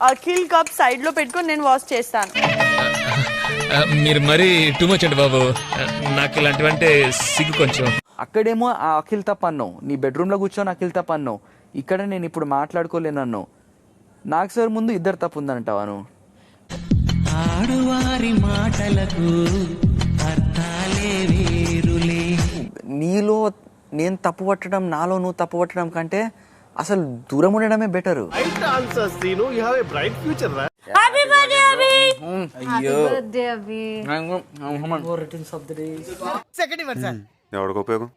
Akhil cup side లో పెట్టుకొని నేను వాష్ చేస్తాను. మీరు మరీ టూ మచ్ అండి బాబు, నాకు ఇలాంటివంటే సిగ్గు కొంచెం. అక్కడేమో ఆ అఖిల్ తప్ప అన్నావు, నీ బెడ్రూమ్లో కూర్చొని అఖిల్ తప్ప అన్నావు, ఇక్కడ నేను ఇప్పుడు మాట్లాడుకోలేనన్నావు. నాకు సార్ ముందు ఇద్దరు తప్పు ఉందంటావా నువ్వు? ఆడువారి మాటలకు అర్థాలే వేరులే. నీలో నేను తప్పు పట్టడం, నాలో నువ్వు తప్పు పట్టడం కంటే అసలు దూరం ఉండడమే బెటరు. ఎవరికి ఉపయోగం?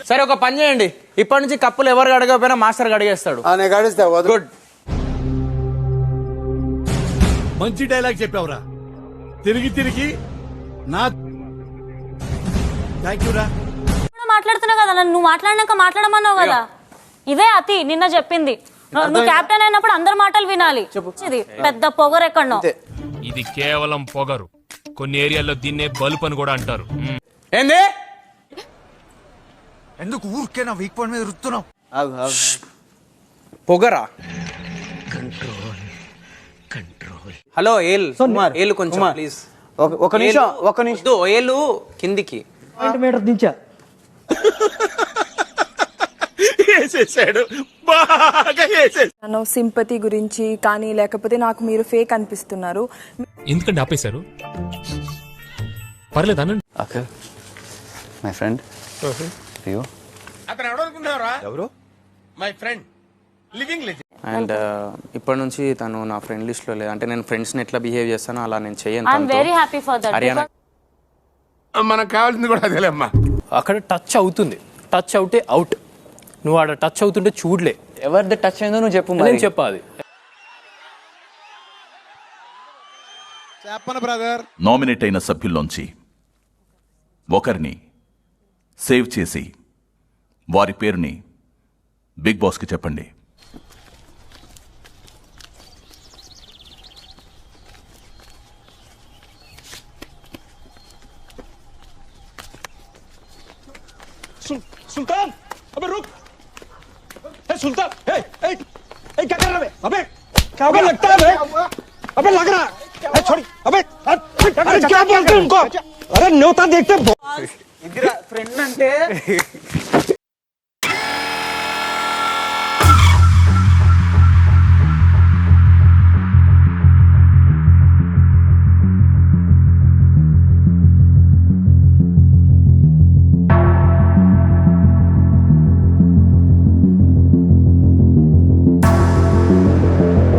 సరే ఒక పని చేయండి, ఇప్పటి నుంచి కప్పులు ఎవరు అడగకపోయినా మాస్టర్ అడిగేస్తాడు. గుడ్. మంచి డైలాగ్ చెప్పావురా, తిరిగి తిరిగి నా థాంక్యూ రా. మాట్లాడుతున్నా కదా, నువ్వు మాట్లాడినాక మాట్లాడమన్నావు కదా, ఇదే అతి నిన్న చెప్పింది. నువ్వు కెప్టెన్ అయినప్పుడు అందరి మాటలు వినాలి. ఇది పెద్ద పొగరు ఎక్కడో. ఇది కేవలం పొగరు, కొన్ని ఏరియాల్లో దీన్నే బలుపు అని కూడా అంటారు. ఏంది ఎందుకు ఊరికే నా వీక్ పాయింట్ మీద రుస్తున్నావు? పొగరా? హలో ఏల్ ఏలు కొంచెం ప్లీజ్. ఒక నిమిషం ఏలు కిందికి. నన్ను సింపతి గురించి కానీ లేకపోతే నాకు మీరు ఫేక్ అనిపిస్తున్నారు. ఎందుకంటే ఆపేశారు? పర్లేదు అనండి. Akhil my friend. అతను ఎవరనుకుంటున్నారా? ఎవరు? My friend, living legend. And ఇప్పటి నుంచి తను నా ఫ్రెండ్ లిస్ట్ లో లేదు. అంటే నేను ఫ్రెండ్స్ ని ఎట్లా బిహేవ్ చేస్తానో అలా నేను చేయను. I'm very happy for that. Haryana మనకు కావాల్సింది కూడా అదేలేమ్మా. అక్కడ టచ్ అవుతుంది, టచ్ అవుతే అవుట్. నువ్వు ఆడ టచ్ అవుతుంటే చూడలే. ఎవరిది టచ్ అయిందో నువ్వు చెప్పు. నేను చెప్పాలి. చెప్పను బ్రదర్. నామినేట్ అయిన సభ్యుల్లోంచి ఒకరిని సేవ్ చేసి వారి పేరుని బిగ్ బాస్కి చెప్పండి. सुल्तान, अबे रुक! सुल्तान, क्या कर रहा है? अबे क्या लगता है? अबे लग रहा है? छोड़ी, अबे क्या बोलते हैं उनको? अरे न्योता देखते ఫ్రెండ్ అంటే